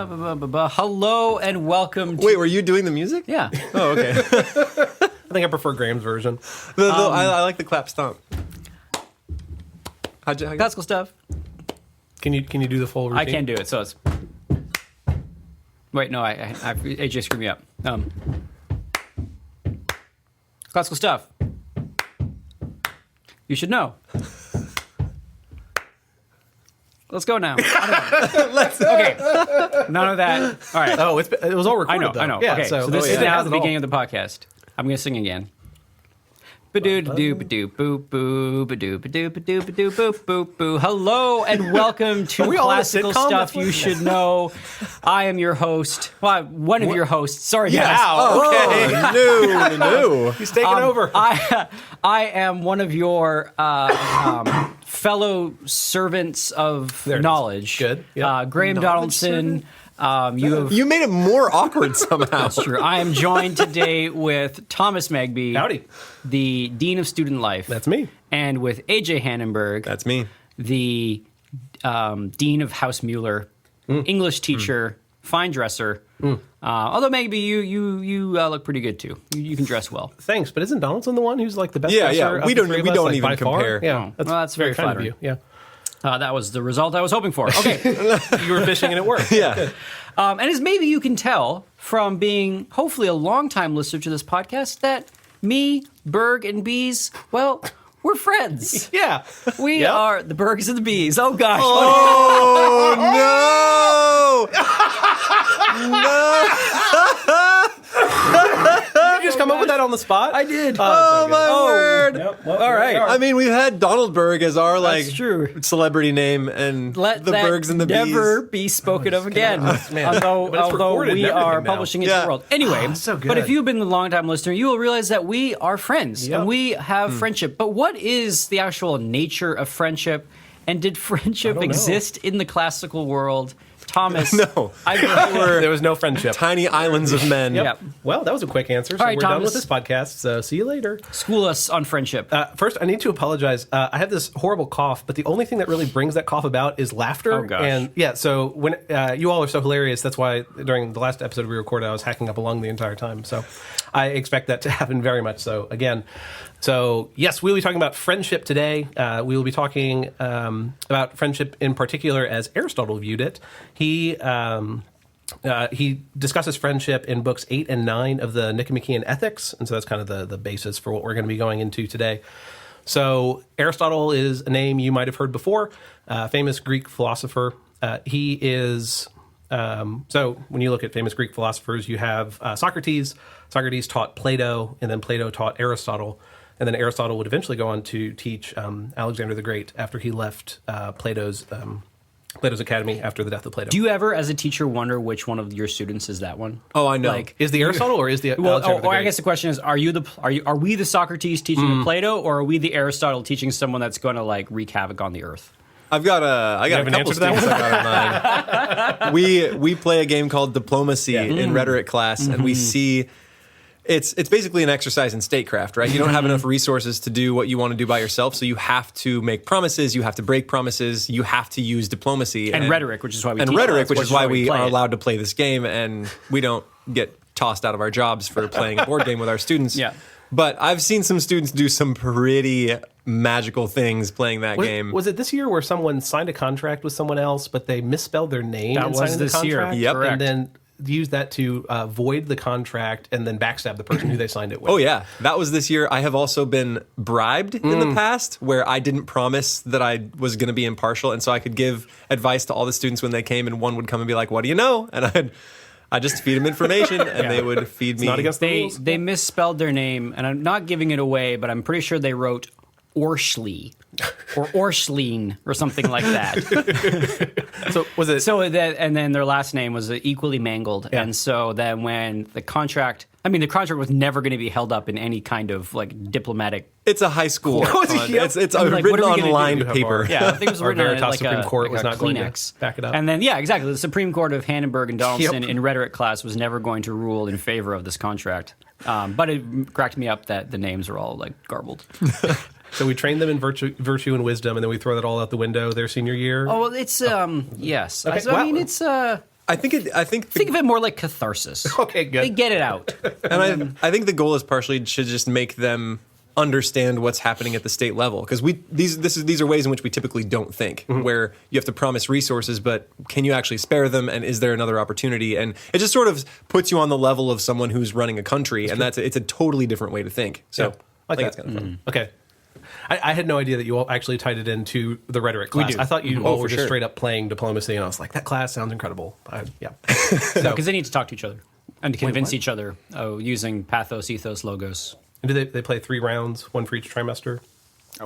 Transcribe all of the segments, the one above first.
Hello and welcome to... Wait, were you doing the music? Yeah. Oh, okay. I think I prefer Graham's version. I like the clap stomp. Classical stuff. Can you do the full routine? I can't do it, so it's... Wait, no, AJ screwed me up. Classical stuff. You should know. Let's go now. Okay. None of that. All right. Oh, it was all recorded. I know. Yeah, okay. So this is now the beginning of the podcast. I'm going to sing again. Ba-doo-ba-doo, ba-doo, boop, boo, ba-doo, ba-doo, ba-doo, ba-doo, boop, boop, boo. Hello and welcome to Classical Stuff You Should Know. I am your host. Well, one of your hosts. Sorry, guys. Okay. No. He's taking over. I am one of your fellow servants of knowledge. Good. Yep. Graham Donaldson. You made it more awkward somehow. That's true. I am joined today with Thomas Megby. Howdy. The Dean of Student Life. That's me. And with AJ Hannenberg. That's me. The Dean of House Mueller, English teacher, fine dresser. Although maybe you look pretty good too. You can dress well. Thanks, but isn't Donaldson the one who's like the best Yeah, dresser? yeah. of We the don't- three of we us, don't like, even by far? compare. Yeah, Well, that's very kind of flattering. you. Yeah, That was the result I was hoping for. Okay. you were fishing and it worked. Yeah. Good. And as maybe you can tell from being hopefully a longtime listener to this podcast, that me, Berg, and Bees, well, we're friends. Yeah. We Yep. are the Bergs and the Bees. Oh, gosh. Oh, Did you just come up with that on the spot? I did. Oh, my word. Yep. Well, All right. I mean, we've had Donald Berg as our That's true. celebrity name, and Let the that Bergs and the never Bees. be spoken of again. man. But it's Although recorded we and are everything now. publishing it to Yeah. the world. Anyway, so good. but if you've been a long-time listener, you will realize that we are friends Yep. and we have friendship. But what is the actual nature of friendship? And did friendship don't know. exist in the classical world? Thomas, No. there was no friendship. Tiny islands of men. Yep. Well, that was a quick answer. So All right, we're done Thomas. with this podcast. So see you later. School us on friendship. First, I need to apologize. I have this horrible cough, but the only thing that really brings that cough about is laughter. Oh, gosh. And yeah, so when you all are so hilarious, that's why during the last episode we recorded, I was hacking up a lung the entire time. So I expect that to happen very much so again. So yes, we'll be talking about friendship today. We will be talking about friendship in particular as Aristotle viewed it. He discusses friendship in books 8 and 9 of the Nicomachean Ethics, and so that's kind of the basis for what we're going to be going into today. So Aristotle is a name you might have heard before, famous Greek philosopher. He is... so when you look at famous Greek philosophers, you have Socrates. Socrates taught Plato, and then Plato taught Aristotle. And then Aristotle would eventually go on to teach Alexander the Great after he left Plato's academy after the death of Plato. Do you ever, as a teacher, wonder which one of your students is that one? Oh, I know. Like, Is the Aristotle or is the well, Alexander the or I Great? guess the question is: are we the Socrates teaching the Plato, or are we the Aristotle teaching someone that's going to like wreak havoc on the earth? I got have a an couple answer to that students I got in mind. We play a game called Diplomacy in rhetoric class, and we see it's basically an exercise in statecraft, right? You don't have enough resources to do what you want to do by yourself, so you have to make promises, you have to break promises, you have to use diplomacy And rhetoric, which is why we teach rhetoric, it. which is why we play are it. allowed to play this game, and we don't get tossed out of our jobs for playing a board game with our students. Yeah. But I've seen some students do some pretty magical things playing that game. Was it this year where someone signed a contract with someone else, but they misspelled their name That and was signed this the year. contract? Yep. Correct. And then used that to void the contract and then backstab the person who they signed it with. Oh, yeah. That was this year. I have also been bribed in the past where I didn't promise that I was going to be impartial. And so I could give advice to all the students when they came, and one would come and be like, what do you know? And I'd just feed them information, and they would feed me. Not against the rules. They misspelled their name, and I'm not giving it away, but I'm pretty sure they wrote Orschli or Orschleen or something like that. So was it? And then their last name was equally mangled. Yeah. And so then when the contract was never going to be held up in any kind of like diplomatic. It's a high school. Yep. It's I mean, a like, what written are we on gonna lined do? paper. Yeah, I think it was Our written on Veritas like Supreme Court like was a not going to Kleenex. back it up. And then, yeah, exactly. The Supreme Court of Hannenberg and Donaldson Yep. in rhetoric class was never going to rule in favor of this contract. But it cracked me up that the names are all like garbled. So we train them in virtue and wisdom, and then we throw that all out the window their senior year. Oh, well, it's yes. Okay, So, I wow. mean, it's Think of it more like catharsis. Okay, good. They get it out. And I think the goal is partially should just make them understand what's happening at the state level, because these are ways in which we typically don't think, where you have to promise resources, but can you actually spare them, and is there another opportunity? And it just sort of puts you on the level of someone who's running a country, and it's a totally different way to think. So I think it's kind of fun. Okay. I had no idea that you all actually tied it into the rhetoric class. I thought you all were just straight up playing diplomacy, and I was like, that class sounds incredible. Because they need to talk to each other and to convince each other using pathos, ethos, logos. And do they play 3 rounds, one for each trimester?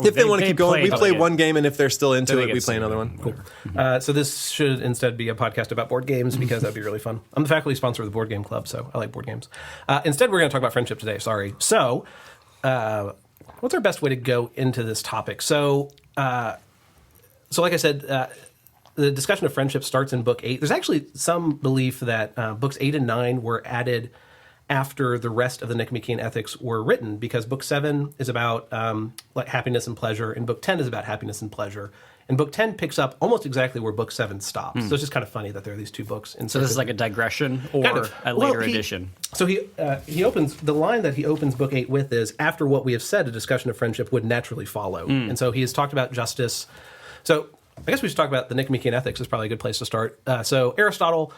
If they want to keep going, we play one game, and if they're still into it, we play another one. Cool. So this should instead be a podcast about board games, because that'd be really fun. I'm the faculty sponsor of the Board Game Club, so I like board games. Instead, we're going to talk about friendship today. Sorry. So, what's our best way to go into this topic? So like I said, the discussion of friendship starts in Book 8. There's actually some belief that Books 8 and 9 were added after the rest of the Nicomachean Ethics were written, because Book 7 is about like happiness and pleasure, and Book 10 is about happiness and pleasure. And Book 10 picks up almost exactly where Book 7 stops. So it's just kind of funny that there are these 2 books. So this is like a digression or a later edition? So he opens, the line that he opens Book 8 with is, after what we have said, a discussion of friendship would naturally follow. And so he has talked about justice. So I guess we should talk about the Nicomachean Ethics is probably a good place to start. So Aristotle...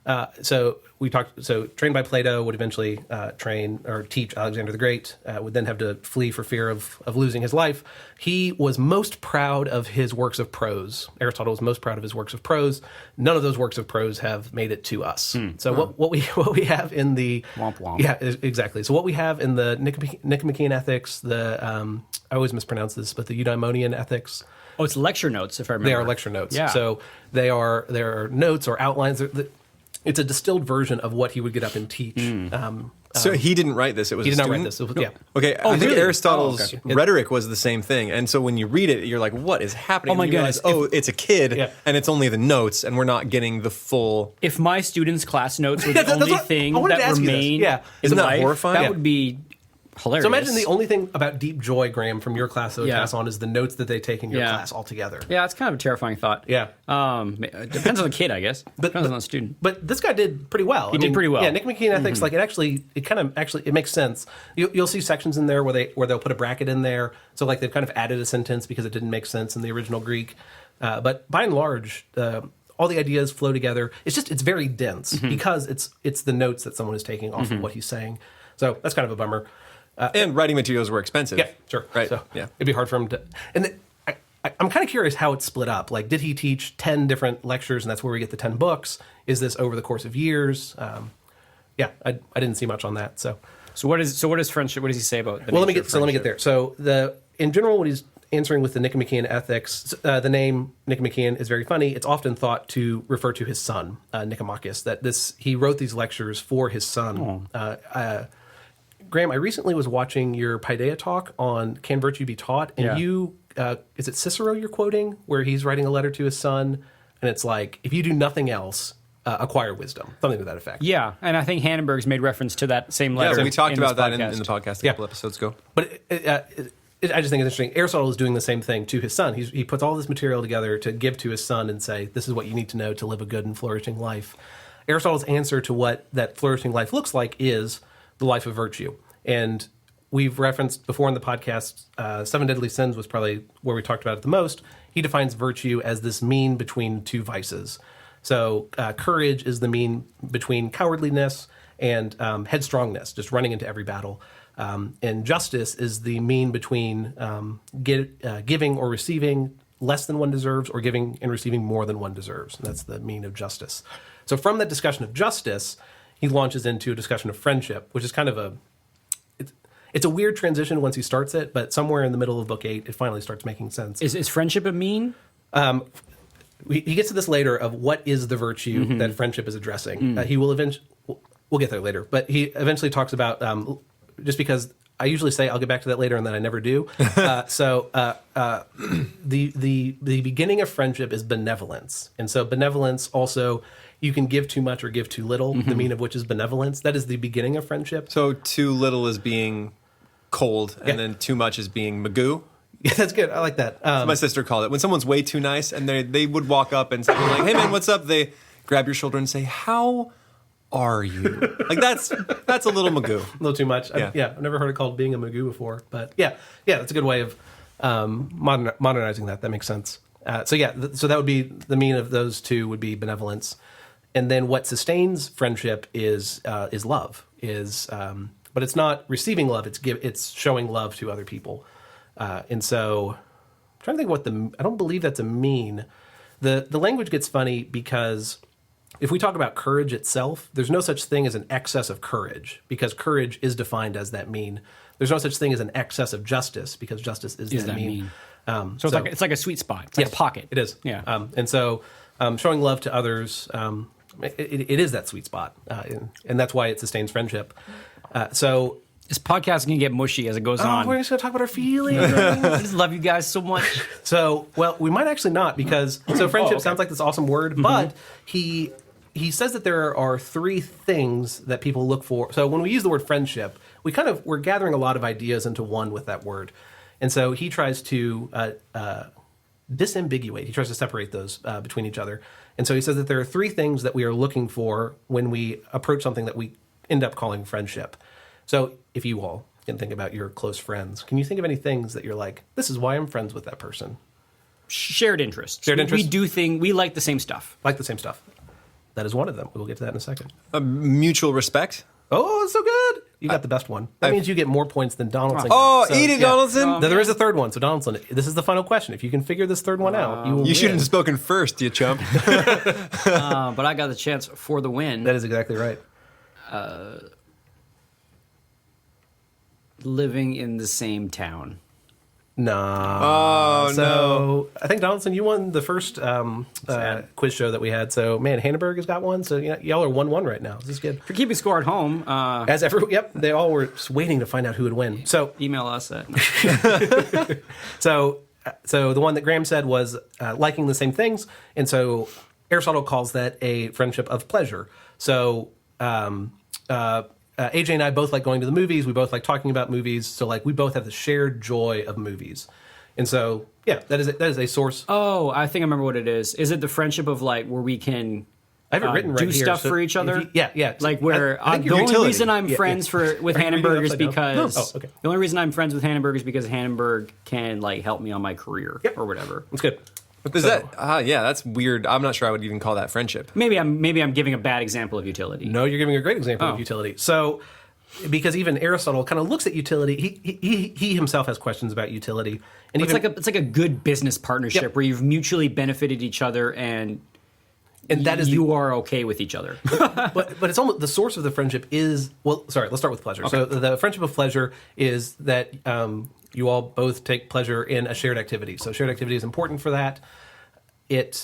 trained by Plato, would eventually train or teach Alexander the Great, would then have to flee for fear of losing his life. He was most proud of his works of prose. Aristotle was most proud of his works of prose. None of those works of prose have made it to us. So what we have in the... Womp womp. Yeah, exactly. So what we have in the Nicomachean Ethics, I always mispronounce this, but the Eudaimonian Ethics... Oh, it's lecture notes, if I remember. They are lecture notes. Yeah. So they are notes or outlines. It's a distilled version of what he would get up and teach. So he didn't write this. It was He a did not student? write this. It was, yeah. Okay, I think really? Aristotle's Oh, rhetoric was the same thing. And so when you read it, you're like, what is happening? Oh, my And you realize, goodness. it's a kid, Yeah. and it's only the notes, and we're not getting the full... If my students' class notes were the That's only what- thing I wanted to that ask you this. remained Yeah. in Isn't that life, horrifying? that Yeah. would be hilarious. So imagine the only thing about deep joy, Graham, from your class that would Yeah. pass on is the notes that they take in your Yeah. class altogether. Yeah, it's kind of a terrifying thought. Yeah. It depends on the kid, I guess. Depends on the student. But this guy did pretty well. He did pretty well. Yeah, Nicomachean Ethics, like it makes sense. You'll see sections in there where they'll put a bracket in there. So like they've kind of added a sentence because it didn't make sense in the original Greek. But by and large, all the ideas flow together. It's very dense because it's the notes that someone is taking off of what he's saying. So that's kind of a bummer. and writing materials were expensive. Yeah, sure. Right. So yeah. it'd be hard for him to. And I'm kind of curious how it's split up. Like, did he teach 10 different lectures, and that's where we get the 10 books? Is this over the course of years? I didn't see much on that. So what is friendship? What does he say about? let me get there. So in general, what he's answering with the Nicomachean Ethics, the name Nicomachean is very funny. It's often thought to refer to his son, Nicomachus. He wrote these lectures for his son. Graham, I recently was watching your Paideia talk on Can Virtue Be Taught? And you, is it Cicero you're quoting, where he's writing a letter to his son? And it's like, if you do nothing else, acquire wisdom. Something to that effect. Yeah, and I think Hannenberg's made reference to that same letter. Yeah, we talked about that in podcast. the podcast a couple episodes ago. But I just think it's interesting. Aristotle is doing the same thing to his son. He puts all this material together to give to his son and say, this is what you need to know to live a good and flourishing life. Aristotle's answer to what that flourishing life looks like is the life of virtue. And we've referenced before in the podcast, Seven Deadly Sins was probably where we talked about it the most. He defines virtue as this mean between two vices. So courage is the mean between cowardliness and headstrongness, just running into every battle. And justice is the mean between giving or receiving less than one deserves or giving and receiving more than one deserves. And that's the mean of justice. So from that discussion of justice, he launches into a discussion of friendship, which is kind of it's a weird transition once he starts it, but somewhere in the middle of book 8, it finally starts making sense. Is friendship a mean? He gets to this later of what is the virtue that friendship is addressing. He will eventually, we'll get there later, but he eventually talks about, just because I usually say I'll get back to that later and then I never do. The beginning of friendship is benevolence. And so benevolence also, you can give too much or give too little, the mean of which is benevolence. That is the beginning of friendship. So too little is being cold, and then too much is being magoo. Yeah, that's good. I like that. My sister called it when someone's way too nice, and they would walk up and say like, "Hey man, what's up?" grab your shoulder and say, "How are you?" Like that's a little Magoo. A little too much. I've never heard it called being a Magoo before, but yeah, that's a good way of modernizing that. That makes sense. So that would be the mean of those two would be benevolence, and then what sustains friendship is love. But it's not receiving love; it's showing love to other people. And so, I'm trying to think I don't believe that's a mean. The language gets funny because if we talk about courage itself, there's no such thing as an excess of courage because courage is defined as that mean. There's no such thing as an excess of justice because justice is that mean. So it's like a sweet spot. It's like a pocket. It is. Yeah. And so showing love to others, it is that sweet spot. And that's why it sustains friendship. So this podcast is going to get mushy as it goes on. We're just going to talk about our feelings. I just love you guys so much. So, well, we might actually not because friendship sounds like this awesome word, but he says that there are three things that people look for. So when we use the word friendship, we're gathering a lot of ideas into one with that word. And so he tries to disambiguate. He tries to separate those between each other. And so he says that there are three things that we are looking for when we approach something that we end up calling friendship. So if you all can think about your close friends, can you think of any things that you're like, this is why I'm friends with that person? Shared interests. Shared interests. We like the same stuff. Like the same stuff. That is one of them. We will get to that in a second. Mutual respect. Oh, so good. You got the best one. That means you get more points than Donaldson. Oh, eat it, Donaldson. There is a third one. So Donaldson, this is the final question. If you can figure this third one out, you will You shouldn't have spoken first, you chump. But I got the chance for the win. That is exactly right. Living in the same town. No. No. I think, Donaldson, you won the first quiz show that we had. So, man, Hannenberg has got one. So, y'all are 1-1 right now. This is good. For keeping score at home, Yep, they all were just waiting to find out who would win. So, email us at... So the one that Graham said was liking the same things. And so Aristotle calls that a friendship of pleasure. So AJ and I both like going to the movies. We both like talking about movies. So like we both have the shared joy of movies. And so, that is a source. Oh, I think I remember what it is. Is it the friendship of like where we can... I have it written right do here, stuff for each other. Yeah. Like where I think the your only utility. reason I'm friends with Hannenberg is because the only reason I'm friends with Hannenberg is because Hannenberg can like help me on my career or whatever. That's good. That's weird. I'm not sure I would even call that friendship. Maybe I'm giving a bad example of utility. No, you're giving a great example of utility. So, because even Aristotle kind of looks at utility, he himself has questions about utility, and it's like a good business partnership where you've mutually benefited each other and that is you are okay with each other. but it's almost the source of the friendship is let's start with pleasure. Okay. So the friendship of pleasure is that you all both take pleasure in a shared activity. So shared activity is important for that. We'll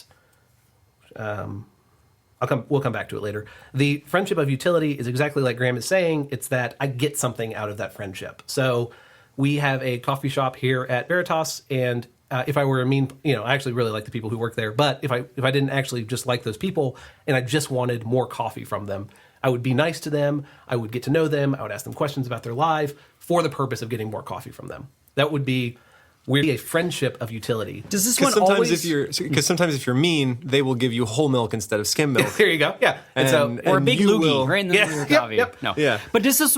come back to it later. The friendship of utility is exactly like Graham is saying. It's that I get something out of that friendship. So we have a coffee shop here at Veritas, and if I were I actually really like the people who work there. But if I didn't actually just like those people, and I just wanted more coffee from them, I would be nice to them. I would get to know them. I would ask them questions about their life for the purpose of getting more coffee from them. That would be a friendship of utility. Does this one always... Because sometimes if you're mean, they will give you whole milk instead of skim milk. There you go. Yeah. Or a big loogie right in the middle of your coffee. Yep. No. Yeah. But does this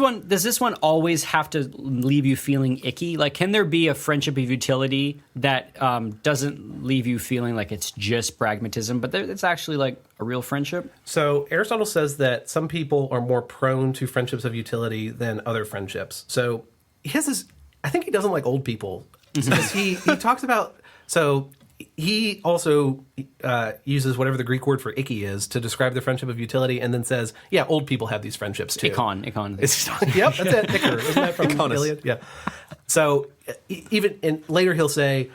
one always have to leave you feeling icky? Like, can there be a friendship of utility that doesn't leave you feeling like it's just pragmatism, but it's actually like a real friendship? So Aristotle says that some people are more prone to friendships of utility than other friendships. So he has this... I think he doesn't like old people. Because he talks about, so he also uses whatever the Greek word for icky is to describe the friendship of utility, and then says, old people have these friendships too. Icon. Yep, that's it. Icar. Isn't that from Iliad? Yeah. So and later he'll say,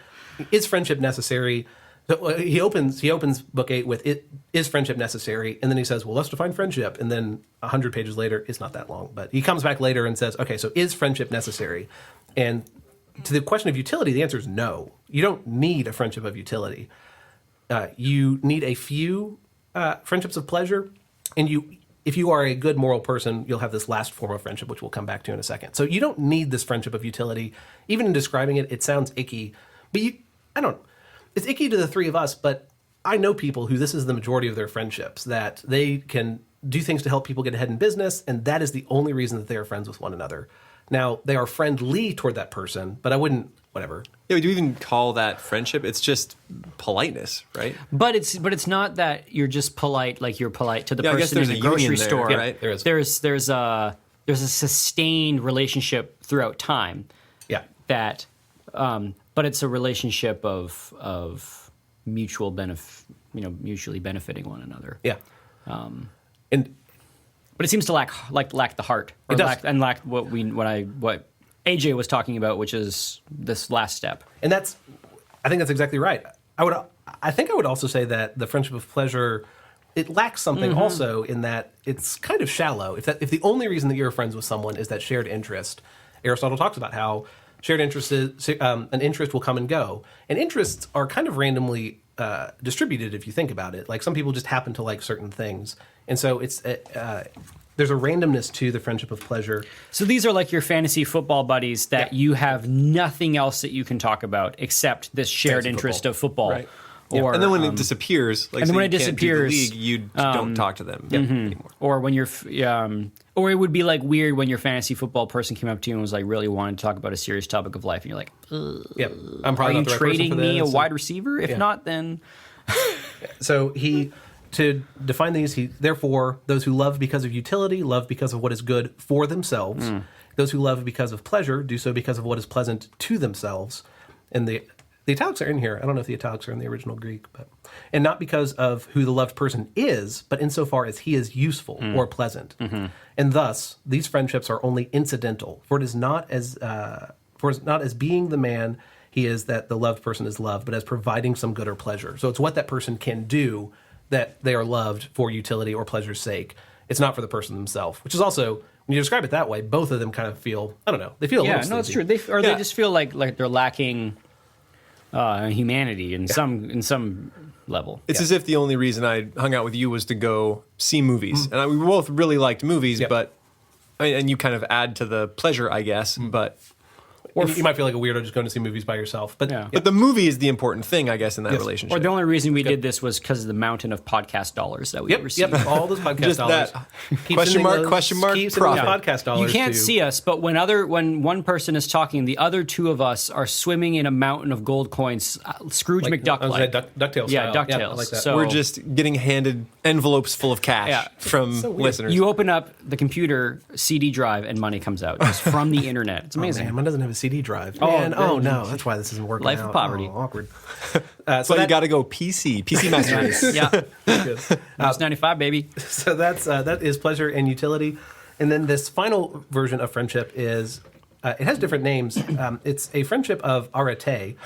is friendship necessary? So he opens book 8 with, is friendship necessary? And then he says, well, let's define friendship. And then 100 pages later, it's not that long, but he comes back later and says, okay, so is friendship necessary? And to the question of utility, the answer is no. You don't need a friendship of utility. You need a few friendships of pleasure, and if you are a good moral person, you'll have this last form of friendship, which we'll come back to in a second. So you don't need this friendship of utility. Even in describing it, it sounds icky. But it's icky to the three of us, but I know people who this is the majority of their friendships, that they can do things to help people get ahead in business, and that is the only reason that they are friends with one another. Now, they are friendly toward that person, but I wouldn't, whatever. Yeah, do you even call that friendship? It's just politeness, right? But it's not that you're just polite, like you're polite to the I guess person in there's the a grocery union there, store. right? There is. There's a sustained relationship throughout time. Yeah. That, but it's a relationship of mutual mutually benefiting one another. Yeah. But it seems to lack the heart, or It does. lack what AJ was talking about, which is this last step. And I think that's exactly right. I think I would also say that the friendship of pleasure, it lacks something also in that it's kind of shallow. If the only reason that you're friends with someone is that shared interest, Aristotle talks about how shared interest an interest will come and go, and interests are kind of randomly distributed if you think about it. Like some people just happen to like certain things, and so it's there's a randomness to the friendship of pleasure. So these are like your fantasy football buddies that you have nothing else that you can talk about except this shared Fantasy interest football. of football. Right. Or, And then when it disappears, like and then so when you it can't do the disappears, league, you don't talk to them anymore. or when you're, or it would be like weird when your fantasy football person came up to you and was like really wanting to talk about a serious topic of life, and you're like, Yeah, I'm are probably you not the right person trading for me a this. wide receiver? If not, then So to define these, therefore, those who love because of utility love because of what is good for themselves. Those who love because of pleasure do so because of what is pleasant to themselves. And the italics are in here. I don't know if the italics are in the original Greek, and not because of who the loved person is, but insofar as he is useful or pleasant. And thus, these friendships are only incidental, for it is not as being the man he is that the loved person is loved, but as providing some good or pleasure. So it's what that person can do that they are loved for utility or pleasure's sake. It's not for the person themselves, which is also, when you describe it that way, both of them kind of feel, I don't know, they feel a little no, it's sleazy. true. They just feel like they're lacking humanity in some level. It's as if the only reason I hung out with you was to go see movies. And we both really liked movies, but and you kind of add to the pleasure, I guess, but... Or you might feel like a weirdo just going to see movies by yourself. But But the movie is the important thing, I guess, in that relationship. Or the only reason we did this was because of the mountain of podcast dollars that we received. all those podcast Just dollars. that. Keep Question sending mark, those- question mark, keep sending those profit. podcast dollars. You can't to- see us, but when one person is talking, the other two of us are swimming in a mountain of gold coins, Scrooge McDuck I was like. gonna say DuckTales Yeah, style. DuckTales. I like that. So- We're just getting handed envelopes full of cash from listeners. You open up the computer CD drive and money comes out just from the internet. It's amazing. Man, mine doesn't have a CD drive. Oh, Man, no. no, that's why this isn't working Life of out. poverty. Oh, awkward. so you got to go PC Master Race. Yeah, Good. it's 95, baby. So that is pleasure and utility. And then this final version of friendship is, it has different names. It's a friendship of arete,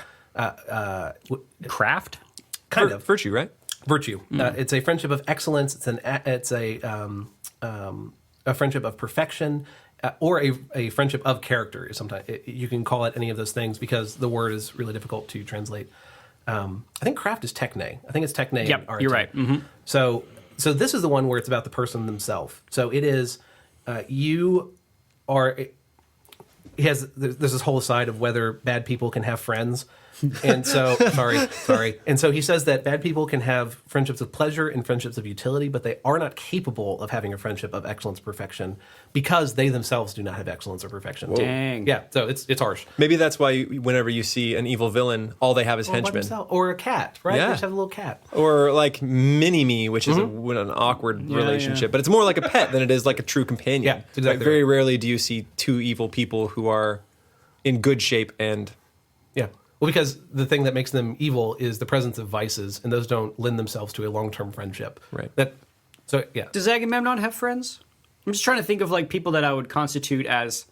Craft. kind of. Virtue, right? Virtue. It's a friendship of excellence. It's a friendship of perfection, or a friendship of character. Sometimes you can call it any of those things because the word is really difficult to translate. I think craft is techne. I think it's techne. Yep, in you're RT. right. So this is the one where it's about the person themselves. So it is you are. There's this whole aside of whether bad people can have friends. And so, sorry. And so he says that bad people can have friendships of pleasure and friendships of utility, but they are not capable of having a friendship of excellence, perfection, because they themselves do not have excellence or perfection. Dang. Yeah, so it's harsh. Maybe that's why whenever you see an evil villain, all they have is By henchmen. themselves. Or a cat, right? Yeah. They just have a little cat. Or like Mini-Me, which is an awkward relationship. But it's more like a pet than it is like a true companion. Yeah, exactly Like, very rarely do you see two evil people who are in good shape and... Yeah. Well, because the thing that makes them evil is the presence of vices, and those don't lend themselves to a long-term friendship. Right. So, yeah. Does Agamemnon have friends? I'm just trying to think of like people that I would constitute as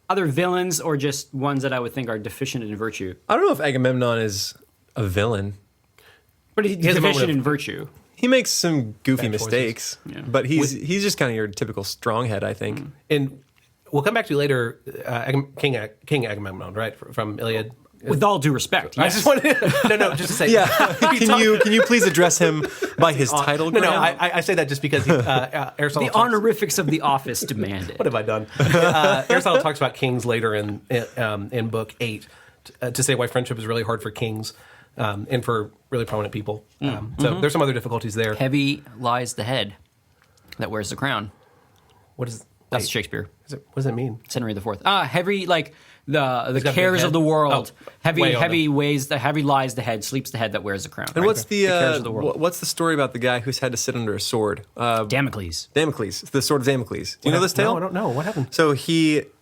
other villains or just ones that I would think are deficient in virtue. I don't know if Agamemnon is a villain. But he's has a moment deficient of- in virtue. He makes some goofy Bad choices. mistakes, Yeah. but he's just kind of your typical stronghead, I think. And we'll come back to later King Agamemnon, right, from Iliad. With all due respect, I yes. just wanted no, just to say. Yeah, can you please address him by his title? No, Graham? I say that just because Aristotle The talks, honorifics of the office demand it. What have I done? Aristotle talks about kings later in book 8 to say why friendship is really hard for kings. and for really prominent people. So there's some other difficulties there. Heavy lies the head that wears the crown. What is That's Shakespeare. what does that mean? It's Henry IV. Heavy, like the got cares big of the head? world. Oh, heavy way on heavy weighs the heavy lies the head, sleeps the head that wears the crown. And what's the cares of the world? what's the story about the guy who's had to sit under a sword? Damocles. Damocles, the sword of Damocles. Do you know this tale? No, I don't know. What happened? So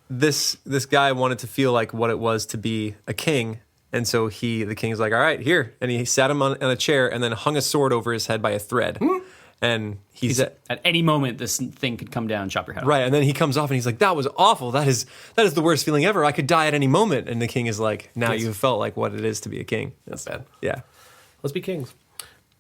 this guy wanted to feel like what it was to be a king, and so the king's like, all right, here, and he sat him on a chair and then hung a sword over his head by a thread, and he said, At any moment, this thing could come down and chop your head off. right, and then he comes off and he's like, that was awful. That is the worst feeling ever. I could die at any moment. And the king is like, now you've felt like what it is to be a king. That's bad. Yeah. Let's be kings.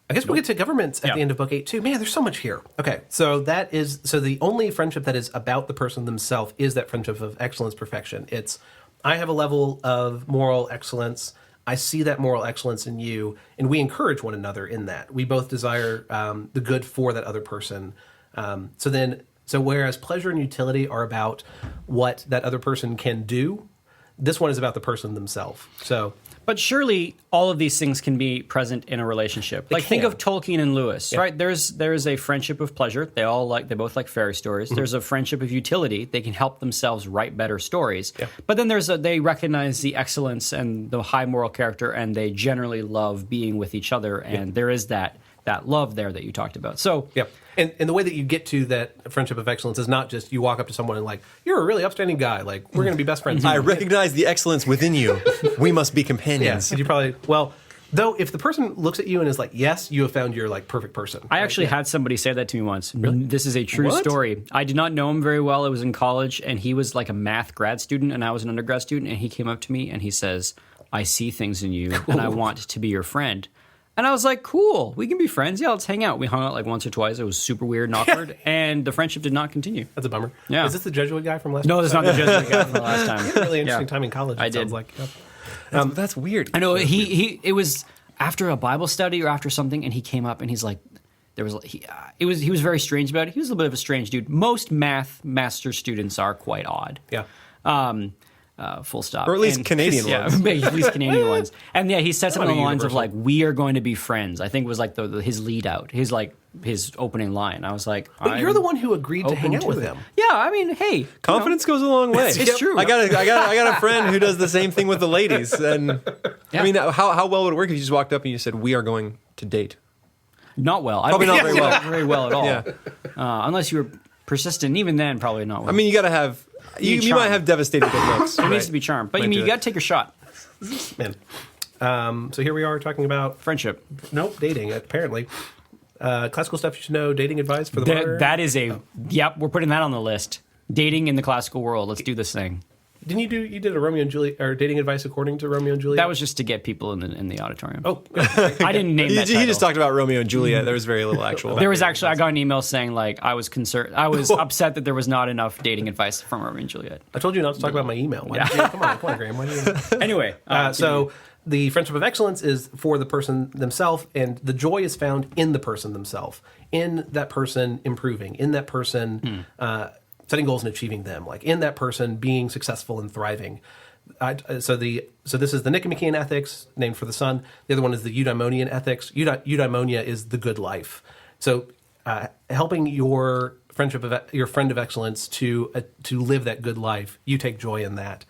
I guess we'll get to governments at the end of book 8 too. Man, there's so much here. Okay, so the only friendship that is about the person themselves is that friendship of excellence, perfection. It's, I have a level of moral excellence. I see that moral excellence in you, and we encourage one another in that. We both desire the good for that other person. So whereas pleasure and utility are about what that other person can do, this one is about the person themselves. So, But surely all of these things can be present in a relationship. Like think can. of Tolkien and Lewis, right? There's a friendship of pleasure. They both like fairy stories. There's a friendship of utility. They can help themselves write better stories. Yeah. But then they recognize the excellence and the high moral character, and they generally love being with each other. And there is that love there that you talked about. So yeah. And the way that you get to that friendship of excellence is not just you walk up to someone and like, you're a really upstanding guy. Like, we're going to be best friends. I recognize the excellence within you. We must be companions. Yeah, you probably, though, if the person looks at you and is like, yes, you have found your like perfect person. I actually had somebody say that to me once. Really? This is a true What? story. I did not know him very well. I was in college, and he was like a math grad student, and I was an undergrad student, and he came up to me, and he says, I see things in you, and I want to be your friend. And I was like, cool, we can be friends. Yeah, let's hang out. We hung out like once or twice. It was super weird and awkward, and the friendship did not continue. That's a bummer. Yeah. Is this the Jesuit guy from last No, that's not the Jesuit guy from the last time. You had a really interesting time in college, it I did. sounds like. Yep. That's weird. I know it was after a Bible study or after something, and he came up and he's like, he was very strange about it. He was a little bit of a strange dude. Most math master students are quite odd. Yeah. Full stop. Or at least Canadian ones. Yeah, at least Canadian ones. And yeah, he said something along the lines of universal. like, "We are going to be friends." I think was like his lead out, his opening line. I was like, But you're the one who agreed to hang out with it. him. Yeah, I mean, hey, Confidence goes a long way. It's true. I got a friend who does the same thing with the ladies, and I mean, how well would it work if you just walked up and you said, "We are going to date"? not well. Probably not very well. Very well at all. Yeah. Unless you were persistent. Even then, probably not well. I mean, you got to have. You charm. might have devastating good looks. There needs to be charm. But Might you mean do you it. got to take your shot. Man. So here we are talking about, Friendship. dating, apparently. Classical stuff you should know, dating advice for the modern. That is yep, we're putting that on the list. Dating in the classical world. Let's do this thing. Didn't you did a Romeo and Juliet, or dating advice according to Romeo and Juliet? That was just to get people in the auditorium. Oh, I didn't name that He title. just talked about Romeo and Juliet. There was very little actual. There was actually, I got an email saying like I was concerned. I was upset that there was not enough dating advice from Romeo and Juliet. I told you not to talk about my email. Why did you, come on, Graham. Why do you? Anyway, So the friendship of excellence is for the person themselves, and the joy is found in the person themselves, in that person improving, in that person setting goals and achieving them, like in that person being successful and thriving. So this is the Nicomachean ethics, named for the sun. The other one is the eudaimonian ethics. Eudaimonia is the good life. So helping your friend of excellence to live that good life, you take joy in that.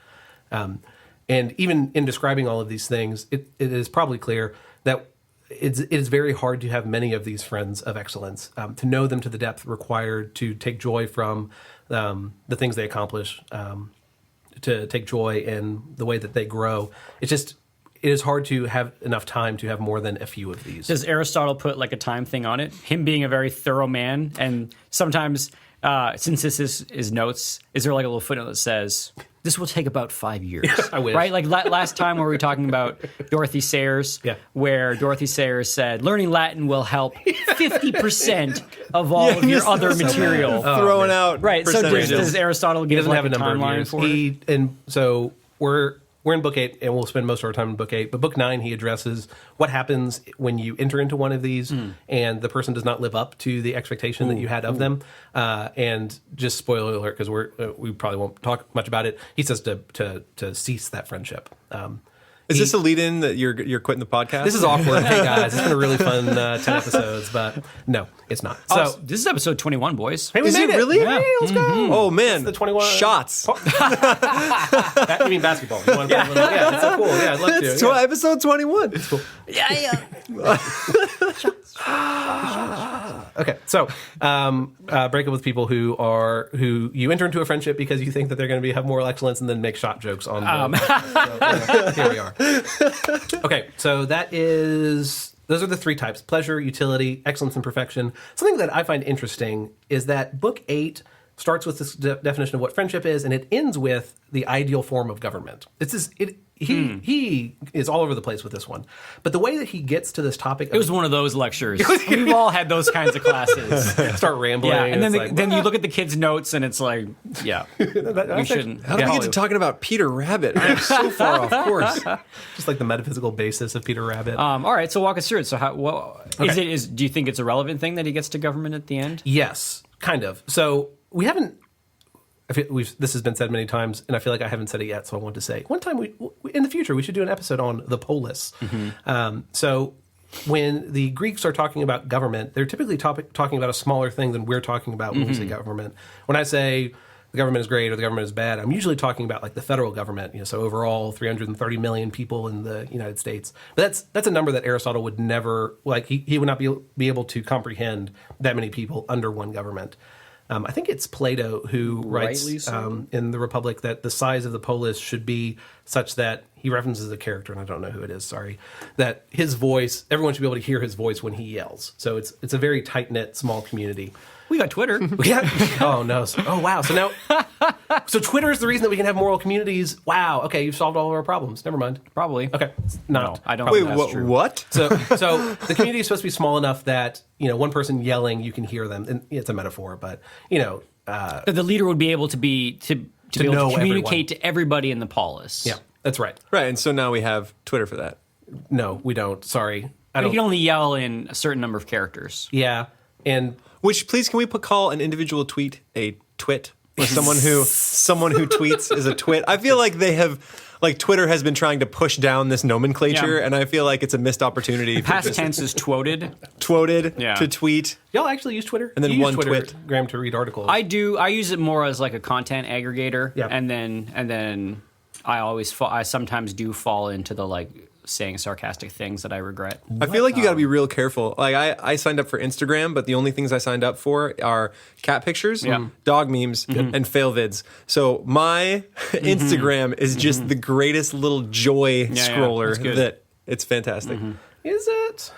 And even in describing all of these things, it is probably clear that it is very hard to have many of these friends of excellence. To know them to the depth required, to take joy from the things they accomplish, to take joy in the way that they grow. It is hard to have enough time to have more than a few of these. does Aristotle put like a time thing on it? Him being a very thorough man, and sometimes since this is his notes, is there like a little footnote that says this will take about 5 years? I wish. Right? Like last time where we were talking about Dorothy Sayers, where Dorothy Sayers said learning Latin will help 50% of all of your other material. throwing out Right. So percentages. does Aristotle He give doesn't like have a number of timeline years. for it? So we're in book 8, and we'll spend most of our time in book 8. But book 9, he addresses what happens when you enter into one of these, and the person does not live up to the expectation that you had of them. And just spoiler alert, because we probably won't talk much about it. He says to cease that friendship. Is this a lead-in that you're quitting the podcast? This is awkward. Hey guys, it's been a really fun 10 episodes, but no, it's not. So this is episode 21, boys. hey, we is made it really? Hey, let's go. Oh man, the 21 shots. You mean basketball? You want to yeah, it's so cool. Yeah, I'd love to. It's Yeah. episode 21. It's cool. Yeah. Okay, so break up with people who you enter into a friendship because you think that they're going to have moral excellence, and then make shot jokes on them. Here we are. Okay, so those are the three types: pleasure, utility, excellence, and perfection. Something that I find interesting is that Book 8 starts with this definition of what friendship is, and it ends with the ideal form of government. He is all over the place with this one, but the way that he gets to this topic, It was one of those lectures. We've all had those kinds of classes. start rambling. Yeah, and it's then you look at the kids' notes, and it's like, yeah, we shouldn't. How did we get to talking about Peter Rabbit? I'm so far off course. just like the metaphysical basis of Peter Rabbit. All right, so walk us through it. So, do you think it's a relevant thing that he gets to government at the end? Yes, kind of. So we haven't. This has been said many times, and I feel like I haven't said it yet, so I want to say one time in the future we should do an episode on the polis. So when the Greeks are talking about government, they're typically talking about a smaller thing than we're talking about when we say government. When I say the government is great or the government is bad, I'm usually talking about like the federal government. So overall, 330 million people in the United States. But that's a number that Aristotle would never he would not be able to comprehend that many people under one government. I think it's Plato who writes in the Republic that the size of the polis should be such that he references a character, and I don't know who it is, sorry, that his voice, everyone should be able to hear his voice when he yells. So it's a very tight-knit, small community. We got Twitter. Yeah. Oh, no. Oh, wow. So now, Twitter is the reason that we can have moral communities. Wow. Okay, you've solved all of our problems. Never mind. Probably. Okay. No, I don't Wait, think that's true. what? So the community is supposed to be small enough that, one person yelling, you can hear them. And it's a metaphor, but, The leader would be able to be able know to communicate to everybody in the polis. yeah, that's right. Right, and so now we have Twitter for that. No, we don't. Sorry. You can only yell in a certain number of characters. Yeah. And Which, please, can we call an individual tweet a twit? Or someone who tweets is a twit? I feel like Twitter has been trying to push down this nomenclature, and I feel like it's a missed opportunity. Past tense is twoted. Twoted Yeah. to tweet. y'all actually use Twitter? And then You use one Twitter, twit. Graham, to read articles. I do. I use it more as like a content aggregator. Yeah. And then I sometimes do fall into the saying sarcastic things that I regret. I feel like you got to be real careful. Like I signed up for Instagram, but the only things I signed up for are cat pictures, dog memes, and fail vids. So my Instagram is just the greatest little joy scroller that it's fantastic. Is it?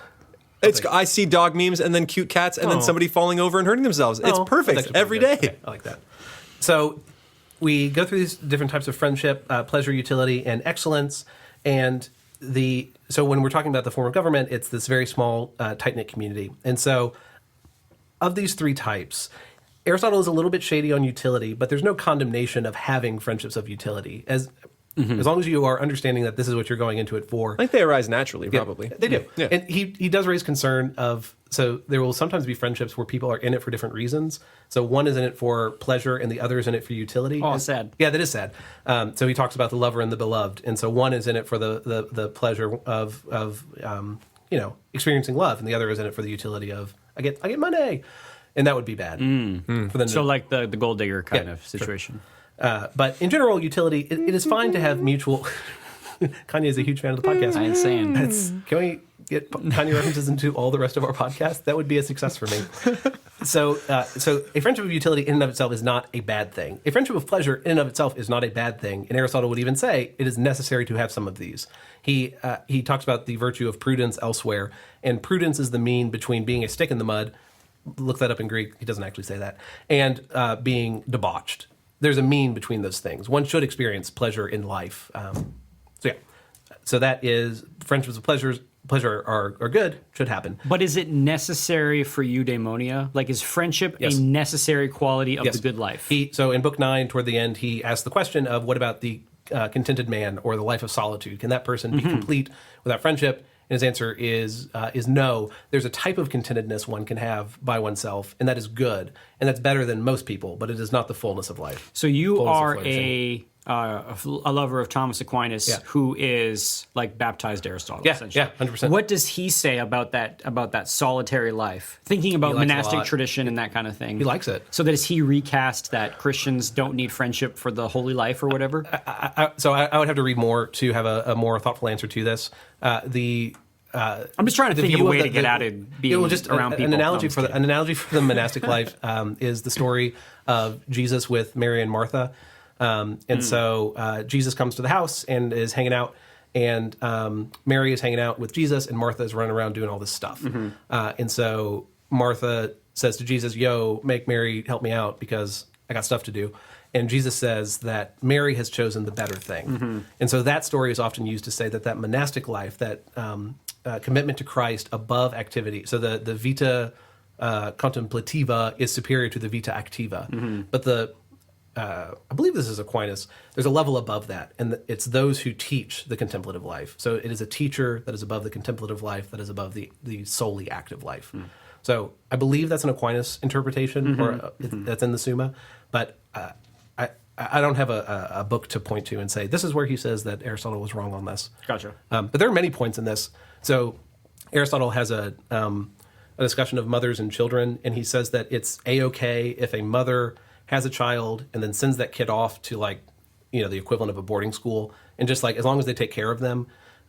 I see dog memes and then cute cats and then somebody falling over and hurting themselves. It's Oh, perfect that's actually every pretty day. good. Okay, I like that. So we go through these different types of friendship, pleasure, utility, and excellence. And so when we're talking about the form of government, it's this very small, tight-knit community. And so of these three types, Aristotle is a little bit shady on utility, but there's no condemnation of having friendships of utility. As long as you are understanding that this is what you're going into it for. I think they arise naturally, probably. They do. Yeah. And he does raise concern so there will sometimes be friendships where people are in it for different reasons. So one is in it for pleasure and the other is in it for utility. Oh, sad. Yeah, that is sad. So he talks about the lover and the beloved. And so one is in it for the pleasure of experiencing love, and the other is in it for the utility of I get money. And that would be bad. For them So to, like the gold digger kind of situation. but in general, utility, it is fine to have mutual... Kanye is a huge fan of the podcast. I ain't saying. Can we get Kanye references into all the rest of our podcast? That would be a success for me. So a friendship of utility in and of itself is not a bad thing. A friendship of pleasure in and of itself is not a bad thing. And Aristotle would even say it is necessary to have some of these. He talks about the virtue of prudence elsewhere, and prudence is the mean between being a stick in the mud. Look that up in Greek. He doesn't actually say that. And being debauched. There's a mean between those things. One should experience pleasure in life. So that is friendships of pleasure are good, should happen. But is it necessary for eudaimonia? Like, is friendship Yes. a necessary quality of Yes. the good life? So in Book 9, toward the end, he asks the question of what about the contented man or the life of solitude? Can that person be complete without friendship? And his answer is no. There's a type of contentedness one can have by oneself, and that is good, and that's better than most people, but it is not the fullness of life. So you Fullness of are flourishing. a lover of Thomas Aquinas, who is like baptized Aristotle. Essentially. 100%. What does he say about that solitary life? Thinking about monastic tradition and that kind of thing. He likes it. So does he recast that Christians don't need friendship for the holy life or whatever? So I would have to read more to have a more thoughtful answer to this. I'm just trying to think of a way to get out of being around people. An analogy for the monastic life is the story of Jesus with Mary and Martha. So Jesus comes to the house and is hanging out, and Mary is hanging out with Jesus, and Martha is running around doing all this stuff. And so Martha says to Jesus, "Yo, make Mary help me out because I got stuff to do." And Jesus says that Mary has chosen the better thing. And so that story is often used to say that monastic life, that commitment to Christ above activity. So the vita contemplativa is superior to the vita activa. But I believe this is Aquinas, there's a level above that, and it's those who teach the contemplative life. So it is a teacher that is above the contemplative life, that is above the solely active life. So I believe that's an Aquinas interpretation, or that's in the Summa, but I don't have a book to point to and say, this is where he says that Aristotle was wrong on this. Gotcha. But there are many points in this. So Aristotle has a discussion of mothers and children, and he says that it's A-okay if a mother has a child and then sends that kid off to the equivalent of a boarding school, and just as long as they take care of them,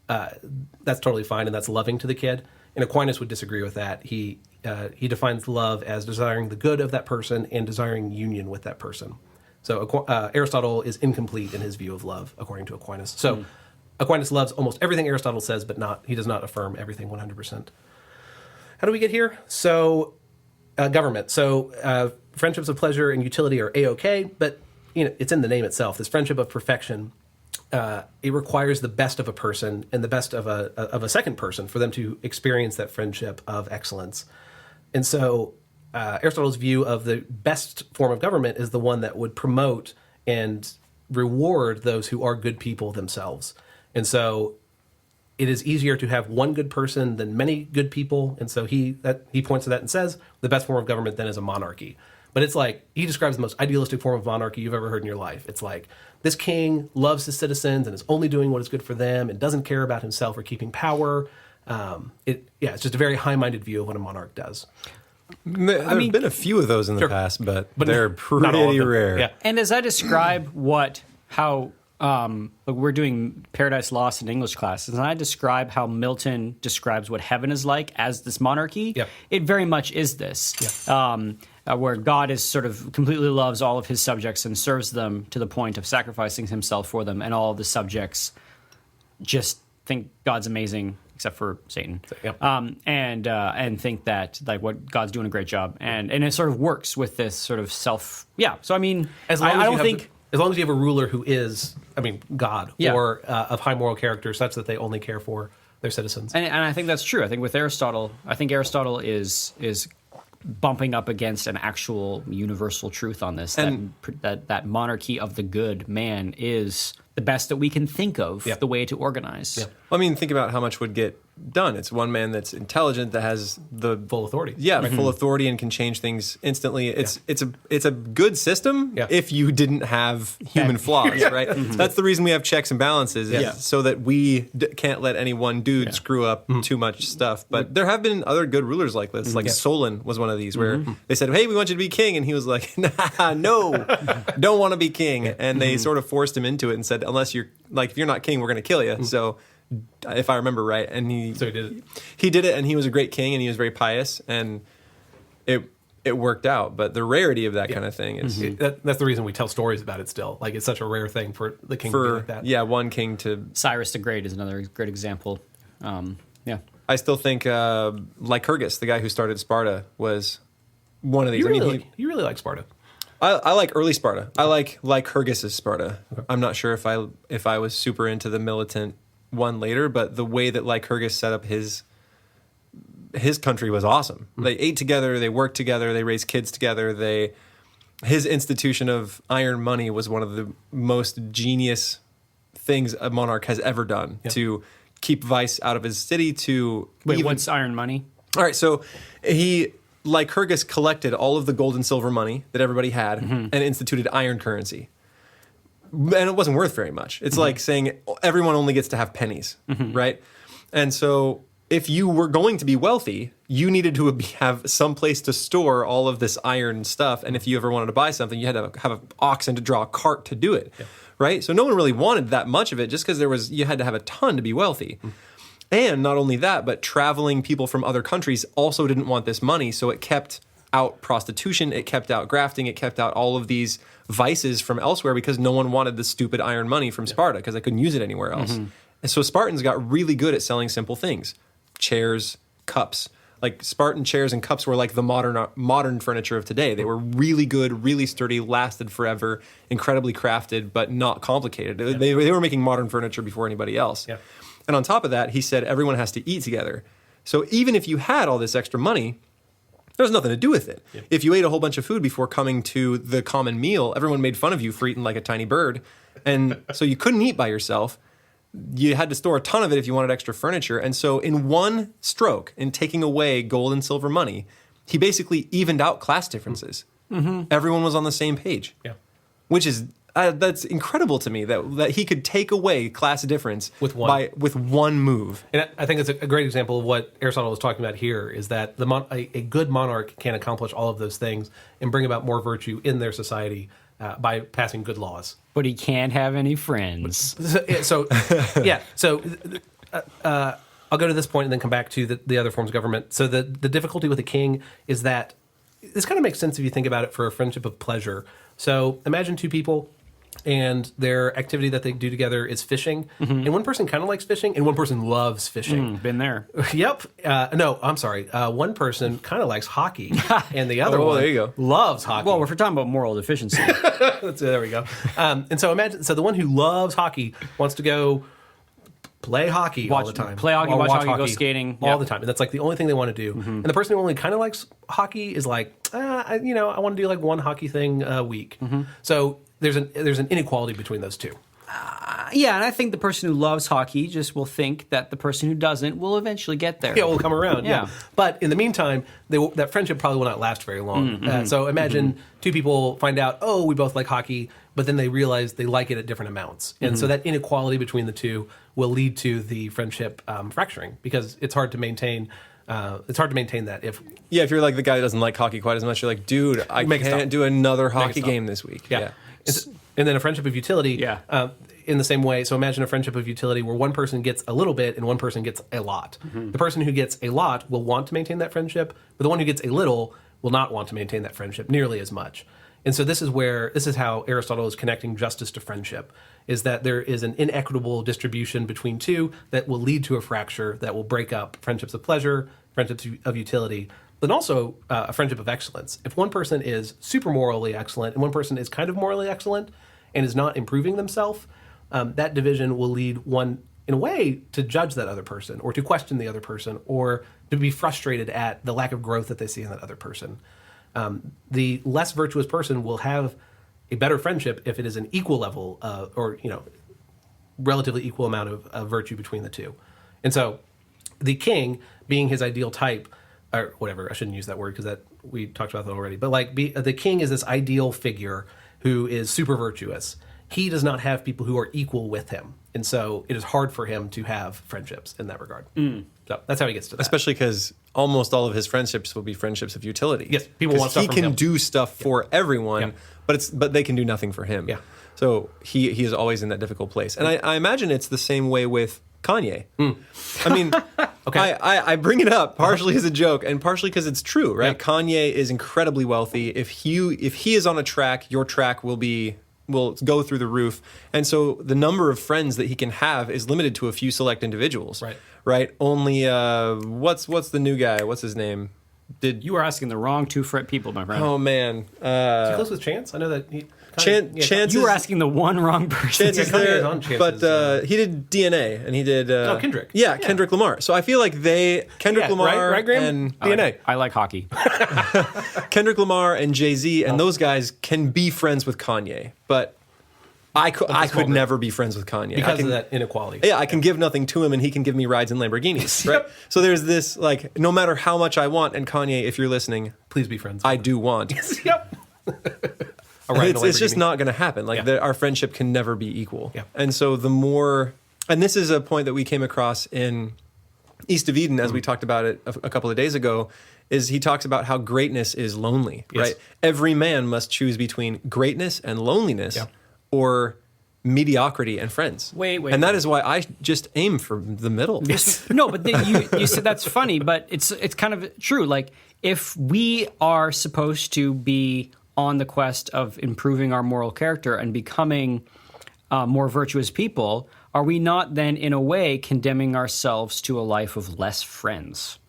that's totally fine, and that's loving to the kid. And Aquinas would disagree with that. He defines love as desiring the good of that person and desiring union with that person. So Aristotle is incomplete in his view of love, according to Aquinas. So Aquinas loves almost everything Aristotle says, but he does not affirm everything 100%. How do we get here? So government. So friendships of pleasure and utility are A-okay, but it's in the name itself. This friendship of perfection, it requires the best of a person and the best of a second person for them to experience that friendship of excellence. And so Aristotle's view of the best form of government is the one that would promote and reward those who are good people themselves. And so it is easier to have one good person than many good people. And so he points to that and says the best form of government then is a monarchy. But it's he describes the most idealistic form of monarchy you've ever heard in your life. It's this king loves his citizens and is only doing what is good for them and doesn't care about himself or keeping power. It's just a very high-minded view of what a monarch does. There have been a few of those in the past, but they're pretty rare. Yeah. And as I describe how we're doing Paradise Lost in English classes, and I describe how Milton describes what heaven is like as this monarchy, it very much is this. Where God is sort of completely loves all of his subjects and serves them to the point of sacrificing himself for them, and all of the subjects just think God's amazing, except for Satan, and think that what God's doing a great job, and it sort of works with this sort of self. Yeah. So I mean, as long as you have a ruler who is, God, or of high moral character, such that they only care for their citizens. And I think that's true. I think with Aristotle, Aristotle is bumping up against an actual universal truth on this, that monarchy of the good man is the best that we can think of, the way to organize. Yeah. Well, think about how much would get done. It's one man that's intelligent, that has the full authority. Yeah, full authority, and can change things instantly. It's a good system if you didn't have human flaws, right? That's the reason we have checks and balances, so that we can't let any one dude screw up too much stuff. But there have been other good rulers like this. Solon was one of these, where they said, "Hey, we want you to be king," and he was like, "Nah, no, don't want to be king." And they sort of forced him into it and said, "Unless you're if you're not king, we're going to kill you." So, if I remember right, and he did it. He did it, and he was a great king, and he was very pious, and it worked out. But the rarity of that kind of thing is that's the reason we tell stories about it still. It's such a rare thing for the king to be like that. Yeah, one king to Cyrus the Great is another great example. I still think Lycurgus, the guy who started Sparta, was one of these. You really like Sparta. I like early Sparta. I like Lycurgus's Sparta. Okay. I'm not sure if I was super into the militant one later, but the way that Lycurgus set up his country was awesome. They ate together, they worked together, they raised kids together. His institution of iron money was one of the most genius things a monarch has ever done to keep vice out of his city. What's iron money? All right, so Lycurgus collected all of the gold and silver money that everybody had and instituted iron currency. and it wasn't worth very much. It's like saying everyone only gets to have pennies, right? And so if you were going to be wealthy, you needed to have some place to store all of this iron stuff. And if you ever wanted to buy something, you had to have an oxen to draw a cart to do it, right? So no one really wanted that much of it just because you had to have a ton to be wealthy. And not only that, but traveling people from other countries also didn't want this money, so it kept out prostitution, it kept out grafting, it kept out all of these vices from elsewhere because no one wanted the stupid iron money from Sparta because they couldn't use it anywhere else. And so Spartans got really good at selling simple things. Chairs, cups. Like Spartan chairs and cups were like the modern furniture of today. They were really good, really sturdy, lasted forever, incredibly crafted, but not complicated. They were making modern furniture before anybody else. Yeah. And on top of that, he said everyone has to eat together. So even if you had all this extra money, there's nothing to do with it. Yeah. If you ate a whole bunch of food before coming to the common meal, everyone made fun of you for eating like a tiny bird. And so you couldn't eat by yourself. You had to store a ton of it if you wanted extra furniture. And so in one stroke, in taking away gold and silver money, he basically evened out class differences. Everyone was on the same page, which is... that's incredible to me that he could take away class difference with one move. And I think it's a great example of what Aristotle was talking about here is that a good monarch can accomplish all of those things and bring about more virtue in their society by passing good laws. But he can't have any friends. So I'll go to this point and then come back to the other forms of government. So the difficulty with the king is that this kind of makes sense if you think about it for a friendship of pleasure. So imagine two people and their activity that they do together is fishing. And one person kind of likes fishing and one person loves fishing. Been there. Yep. No, I'm sorry. One person kind of likes hockey and the other one there you go. loves hockey. Well, if we're talking about moral deficiency. There we go. And so imagine, the one who loves hockey wants to go play hockey all the time. Play hockey, watch hockey, go skating. All the time. And that's like the only thing they want to do. And the person who only kind of likes hockey is like, I want to do like one hockey thing a week. So there's an inequality between those two. Yeah, and I think the person who loves hockey just will think that the person who doesn't will eventually get there. Yeah, will come around. Yeah. But in the meantime, that friendship probably will not last very long. So imagine two people find out, oh, we both like hockey, but then they realize they like it at different amounts. And so that inequality between the two will lead to the friendship fracturing because it's hard to maintain. It's hard to maintain that if you're like the guy who doesn't like hockey quite as much, you're like, dude, I can't do another hockey game this week. Yeah. And then a friendship of utility, in the same way. So imagine a friendship of utility where one person gets a little bit and one person gets a lot. The person who gets a lot will want to maintain that friendship, but the one who gets a little will not want to maintain that friendship nearly as much. And so this is how Aristotle is connecting justice to friendship, is that there is an inequitable distribution between two that will lead to a fracture that will break up friendships of pleasure, friendships of utility, but also a friendship of excellence. If one person is super morally excellent and one person is kind of morally excellent and is not improving themselves, that division will lead one, in a way, to judge that other person or to question the other person or to be frustrated at the lack of growth that they see in that other person. The less virtuous person will have a better friendship if it is an equal level or relatively equal amount of virtue between the two. And so the king, being his ideal type, or whatever, I shouldn't use that word because that we talked about that already, but the king is this ideal figure who is super virtuous. He does not have people who are equal with him. And so it is hard for him to have friendships in that regard. So that's how he gets to that. Especially because almost all of his friendships will be friendships of utility. Yes, people want stuff from him. He can do stuff for everyone, but they can do nothing for him. Yeah. So he is always in that difficult place. And I imagine it's the same way with Kanye. I mean, okay. I bring it up partially as a joke and partially because it's true, right? Yeah. Kanye is incredibly wealthy. If he is on a track, your track will go through the roof. And so the number of friends that he can have is limited to a few select individuals. Right? Only what's the new guy? What's his name? You were asking the wrong two people, my friend. Oh man. Is he close with Chance? I know that Chance. You were asking the one wrong person. Chance is there, but he did DNA and he did Kendrick. Yeah, Kendrick Lamar. So I feel like Kendrick Lamar right, Graham? and DNA. I like hockey. Kendrick Lamar and Jay-Z and those guys can be friends with Kanye, but I could never be friends with Kanye because of that inequality. Yeah, I can give nothing to him, and he can give me rides in Lamborghinis. Right? So there's this no matter how much I want, and Kanye, if you're listening, please be friends. I do want. Yep. a right and a It's just Lamborghini. not going to happen. Like our friendship can never be equal. Yeah. And so and this is a point that we came across in East of Eden, as we talked about it a couple of days ago, is he talks about how greatness is lonely, Yes. right? Every man must choose between greatness and loneliness, or mediocrity and friends. Wait. And that is why I just aim for the middle. No, but you said that's funny, but it's kind of true. Like, if we are supposed to be on the quest of improving our moral character and becoming more virtuous people, are we not then, in a way, condemning ourselves to a life of less friends?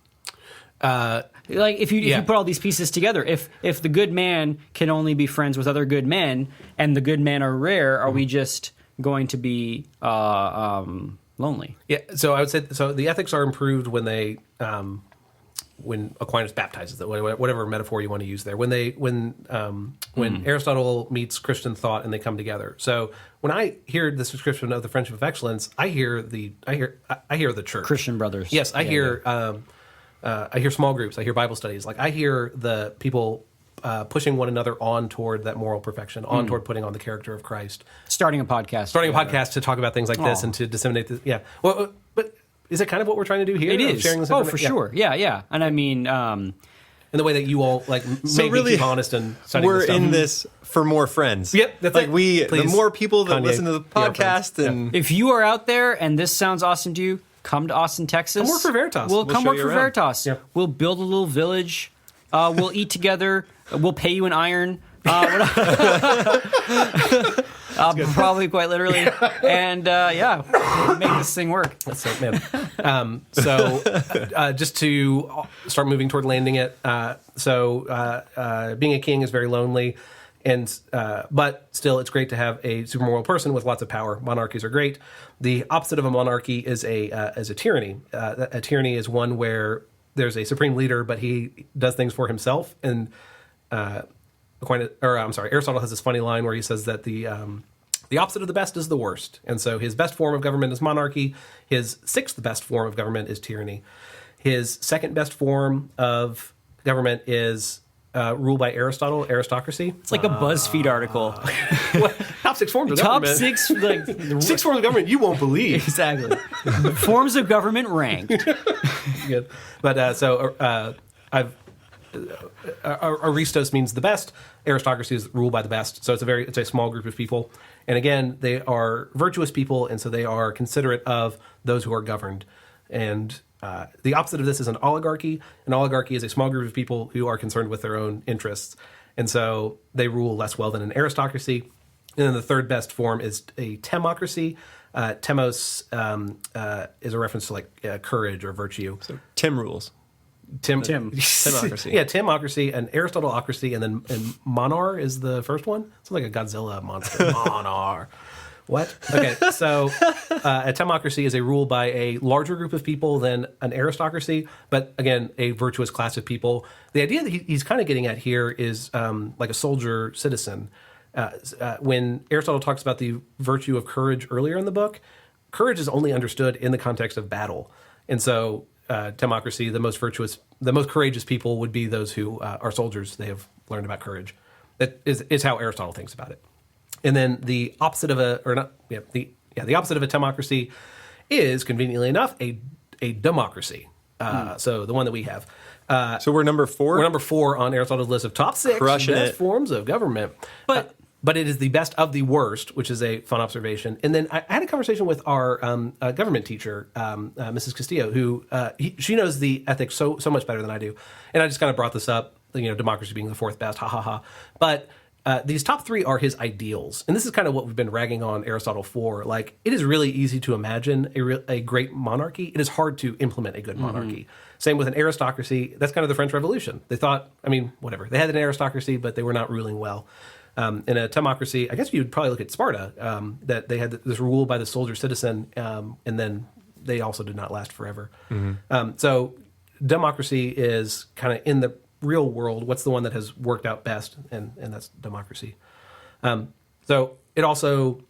Like, if you put all these pieces together, if the good man can only be friends with other good men, and the good men are rare, are we just going to be lonely? Yeah, so I would say the ethics are improved when they when Aquinas baptizes them, whatever metaphor you want to use there. When Aristotle meets Christian thought and they come together. So when I hear this description of the friendship of excellence, I hear the church, Christian brothers. Yes, I hear small groups. I hear Bible studies. Like, I hear the people pushing one another on toward that moral perfection, on toward putting on the character of Christ. Starting a podcast To talk about things like this and to disseminate this. Yeah. Well, but is it kind of what we're trying to do here? It is. Sharing this for sure. Yeah. And I mean, in the way that you all make really, me keep honest and studying we're this stuff. in this for more friends. Yep, that's like it. the more people that Kanye, listen to the podcast, and if you are out there and this sounds awesome to you, come to Austin, Texas. Come work for Veritas. We'll We'll come show work you for around. Veritas. Yep. We'll build a little village. We'll eat together. We'll pay you in iron. Probably quite literally. And we'll make this thing work. That's it, man. Just to start moving toward landing it. Being a king is very lonely, and but still, it's great to have a supermoral person with lots of power. Monarchies are great. The opposite of a monarchy is a tyranny. A tyranny is one where there's a supreme leader, but he does things for himself. And Aristotle has this funny line where he says that the opposite of the best is the worst. And so his best form of government is monarchy. His sixth best form of government is tyranny. His second best form of government is rule by Aristotle, aristocracy. It's like a BuzzFeed article. Top six forms of Top government. six, Six forms of government you won't believe. exactly. Forms of government ranked. Good. But Aristos means the best. Aristocracy is ruled by the best. So it's a small group of people. And again, they are virtuous people, and so they are considerate of those who are governed. And the opposite of this is an oligarchy. An oligarchy is a small group of people who are concerned with their own interests. And so they rule less well than an aristocracy. And then the third best form is a temocracy. Temos is a reference to courage or virtue. so Tim rules. Timocracy. Yeah, Timocracy and Aristotleocracy, and Monar is the first one. It's like a Godzilla monster. Monar. What? Okay, so a Timocracy is a rule by a larger group of people than an aristocracy, but again, a virtuous class of people. The idea that he's kind of getting at here is like a soldier citizen. When Aristotle talks about the virtue of courage earlier in the book, courage is only understood in the context of battle. And so Timocracy, the most courageous people would be those who are soldiers. They have learned about courage. That is how Aristotle thinks about it. And then the opposite of the opposite of a Timocracy is, conveniently enough, a democracy. So the one that we have. So we're number 4? We're number 4 on Aristotle's list of top 6 Crushing best it. forms of government. But it is the best of the worst, which is a fun observation. And then I had a conversation with our government teacher, Mrs. Castillo, who she knows the ethics so much better than I do. And I just kind of brought this up, democracy being the 4th best, ha ha ha. But these top 3 are his ideals. And this is kind of what we've been ragging on Aristotle for. Like, it is really easy to imagine a great monarchy. It is hard to implement a good monarchy. Same with an aristocracy. That's kind of the French Revolution. They thought, whatever. They had an aristocracy, but they were not ruling well. In a Timocracy, I guess you would probably look at Sparta, that they had this rule by the soldier citizen, and then they also did not last forever. So democracy is kind of in the real world, what's the one that has worked out best, and that's democracy. So it also,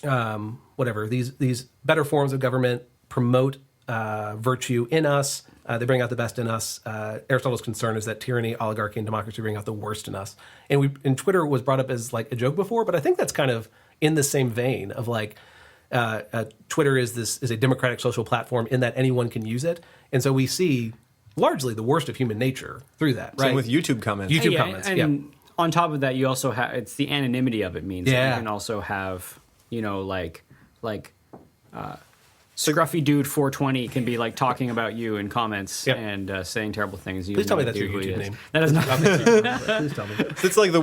these better forms of government promote virtue in us, They bring out the best in us. Aristotle's concern is that tyranny, oligarchy, and democracy bring out the worst in us. And Twitter was brought up as like a joke before, but I think that's kind of in the same vein of like Twitter is a democratic social platform in that anyone can use it, and so we see largely the worst of human nature through that. Same Right? with YouTube comments. YouTube comments, and on top of that, you also have it's the anonymity of it means that Yeah. you can also have Scruffy Dude 420 can be like talking about you in comments Yep. and saying terrible things. You Please have tell no me that's idea your who he YouTube is. name. That is not. Please tell me. It's like the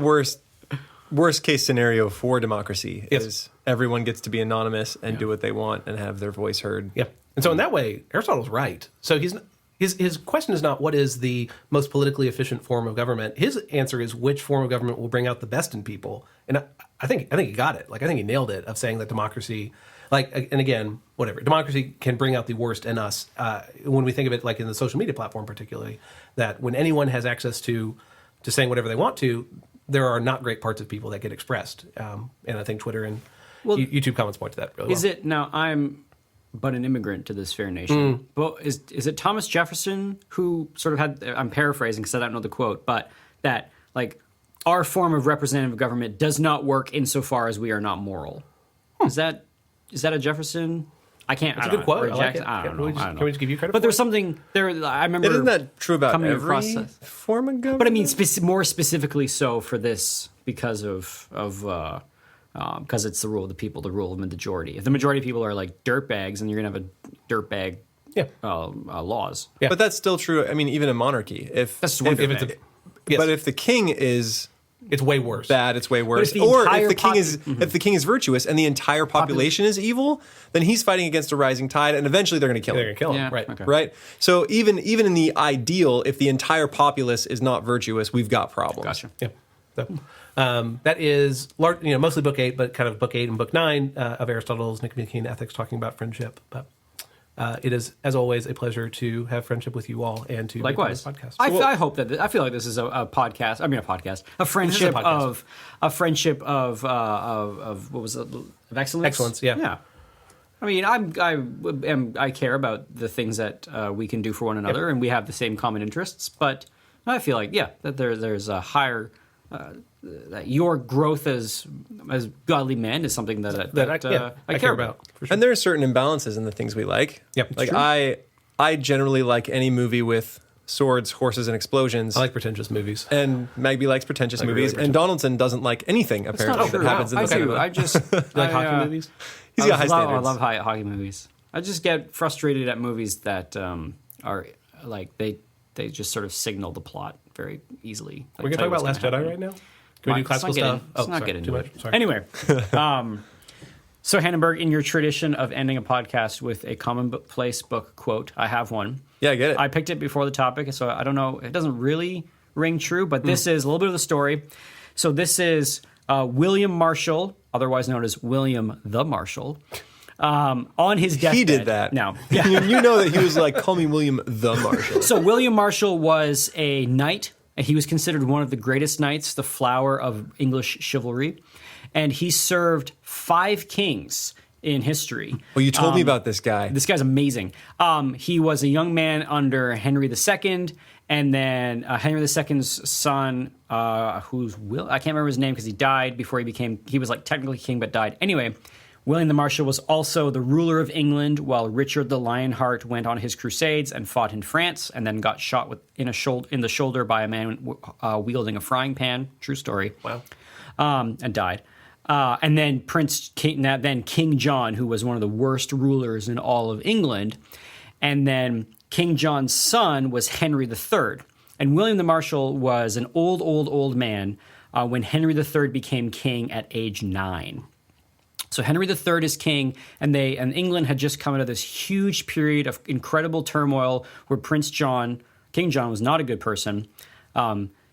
worst case scenario for democracy Yes. is everyone gets to be anonymous and do what they want and have their voice heard. Yeah. And so in that way, Aristotle's right. So his question is not what is the most politically efficient form of government. His answer is which form of government will bring out the best in people. And I think he got it. Like I think he nailed it of saying that democracy, like, and again, whatever, democracy can bring out the worst in us. When we think of it, like in the social media platform, particularly, that when anyone has access to saying whatever they want to, there are not great parts of people that get expressed. And I think Twitter and YouTube comments point to that really well. Is it now? I'm but an immigrant to this fair nation. But is it Thomas Jefferson who sort of had? I'm paraphrasing because I don't know the quote, but that like our form of representative government does not work insofar as we are not moral. Is that a Jefferson? I can't. That's I a don't good quote. know. I like it. I don't know. Can we just give you credit But for there's it? something there. I remember. Isn't that true about coming every across that. form of government? But I mean, more specifically so for this because because it's the rule of the people, the rule of the majority. If the majority of people are like dirtbags, then you're gonna have a dirtbag laws. Yeah. But that's still true. I mean, even in monarchy, That's one if it's dirtbag. yes. but if the king is It's way worse. bad, it's way worse. the Or entire if the king is virtuous and the entire population is evil, then he's fighting against a rising tide, and eventually they're going to kill They're him. gonna kill him, Yeah, right? okay. Right. So even in the ideal, if the entire populace is not virtuous, we've got problems. Gotcha. Yeah. So that is mostly book 8, but kind of book 8 and book 9 of Aristotle's Nicomachean Ethics, talking about friendship. But it is, as always, a pleasure to have friendship with you all and to Likewise. be on this podcast. I hope that I feel like this is a podcast. I mean, a podcast, a friendship podcast. of what was it? Of excellence. Excellence, yeah. Yeah. I mean, I care about the things that we can do for one another, and we have the same common interests. But I feel like, that there's a higher that your growth as godly men is something that I care about. For sure. And there are certain imbalances in the things we like. Yep, it's Like true. I generally like any movie with swords, horses, and explosions. I like pretentious movies. And Magby likes pretentious really movies, pretentious. and Donaldson doesn't like anything apparently that happens in I the cinema. do. I just You like hockey movies? He's got high I standards. love hockey movies. I just get frustrated at movies that are like they just sort of signal the plot very easily. Like, We're going to tell talk you about what's Last gonna Jedi happen. right now? Can we do classical stuff? Let's not sorry, get into too it. much. Sorry. Anyway, so Hannenberg, in your tradition of ending a podcast with a commonplace book quote, I have one. Yeah, I get it. I picked it before the topic, so I don't know. It doesn't really ring true, but this is a little bit of the story. So this is William Marshall, otherwise known as William the Marshall, on his deathbed. He did that. No. You know that he was like, call me William the Marshal. So William Marshall was a knight. He was considered one of the greatest knights, the flower of English chivalry. And he served 5 kings in history. Well, you told me about this guy. This guy's amazing. He was a young man under Henry II, and then Henry II's son, I can't remember his name because he died before he was like technically king but died. Anyway, William the Marshal was also the ruler of England while Richard the Lionheart went on his crusades and fought in France and then got shot in the shoulder by a man wielding a frying pan. True story. Wow. And died. And then King John, who was one of the worst rulers in all of England. And then King John's son was Henry III. And William the Marshal was an old man when Henry III became king at age 9. So Henry III is king, and England had just come out of this huge period of incredible turmoil where King John was not a good person.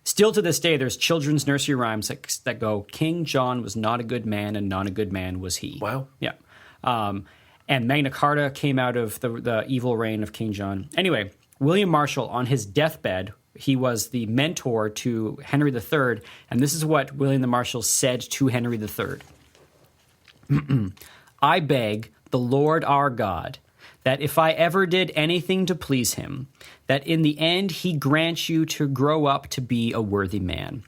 Still to this day, there's children's nursery rhymes that go, King John was not a good man, and not a good man was he. Wow. Yeah. And Magna Carta came out of the evil reign of King John. Anyway, William Marshall, on his deathbed, he was the mentor to Henry III, and this is what William the Marshal said to Henry III. I beg the Lord our God that if I ever did anything to please him, that in the end he grants you to grow up to be a worthy man.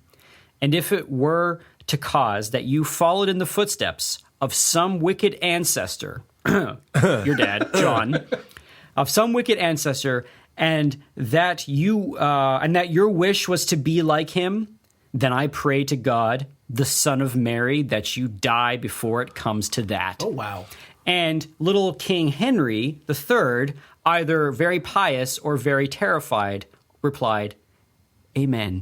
And if it were to cause that you followed in the footsteps of some wicked ancestor, your dad, John, of some wicked ancestor, and that your wish was to be like him, then I pray to God, the Son of Mary, that you die before it comes to that. Oh, wow. And little King Henry III, either very pious or very terrified, replied, Amen.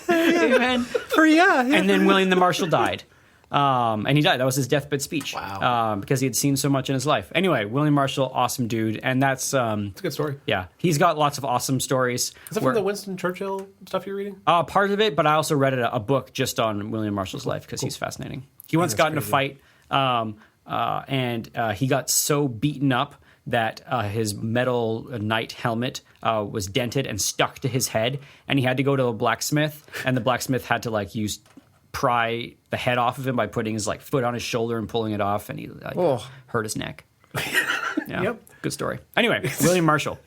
Amen. And then William the Marshal died. And he died. That was his deathbed speech. Wow. Because he had seen so much in his life. Anyway, William Marshall, awesome dude. And that's... It's a good story. Yeah. He's got lots of awesome stories. Is that from the Winston Churchill stuff you're reading? Part of it, but I also read a book just on William Marshall's life because he's fascinating. He once got in a fight, and he got so beaten up that his metal knight helmet was dented and stuck to his head, and he had to go to a blacksmith, and the blacksmith had to pry the head off of him by putting his foot on his shoulder and pulling it off, and he hurt his neck. Yeah, Yep. Good story. Anyway, William Marshall.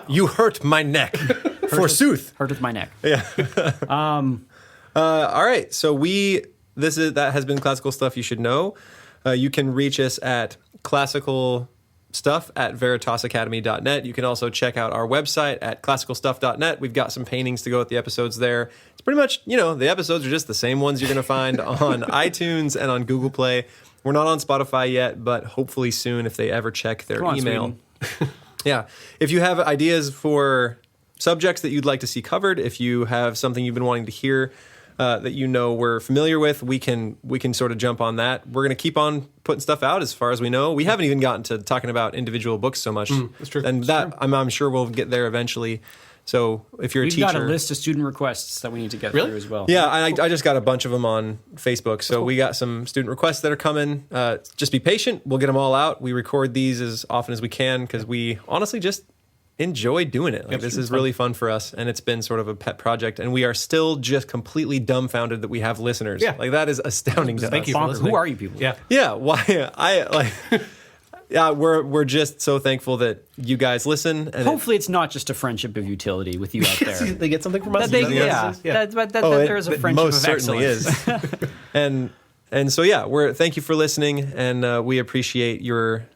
You hurt my neck, forsooth. Hurteth my neck. Yeah. All right. So that has been Classical Stuff You Should Know. You can reach us at classicalstuff@veritasacademy.net. You can also check out our website at classicalstuff.net. We've got some paintings to go with the episodes there. It's pretty much, the episodes are just the same ones you're going to find on iTunes and on Google Play. We're not on Spotify yet, but hopefully soon if they ever check their email. Yeah. If you have ideas for subjects that you'd like to see covered, if you have something you've been wanting to hear that we're familiar with, we can sort of jump on that. We're going to keep on putting stuff out as far as we know. We haven't even gotten to talking about individual books so much. That's true. And I'm sure we'll get there eventually. So if you're a teacher... We've got a list of student requests that we need to get through as well. Yeah, I just got a bunch of them on Facebook. So we got some student requests that are coming. Just be patient. We'll get them all out. We record these as often as we can because we honestly just enjoy doing it. This is really fun for us, and it's been sort of a pet project, and we are still just completely dumbfounded that we have listeners. Yeah. That is astounding to us. Thank you for listening. Who are you people? Yeah. Why we're just so thankful that you guys listen, and hopefully it's not just a friendship of utility with you out there. They get something from us. There is a friendship most of certainly excellence. is. and so thank you for listening, and we appreciate your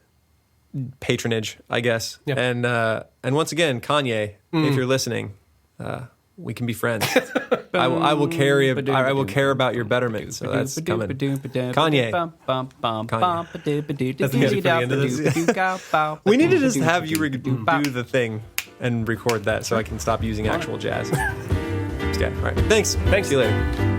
patronage, I guess. Yeah. And once again, Kanye, if you're listening, we can be friends. I will care about your betterment. So that's coming. Kanye. That's the music for the end of this. We need to just have you do the thing and record that so I can stop using actual jazz. Yeah. All right. Thanks. Thanks. See you later.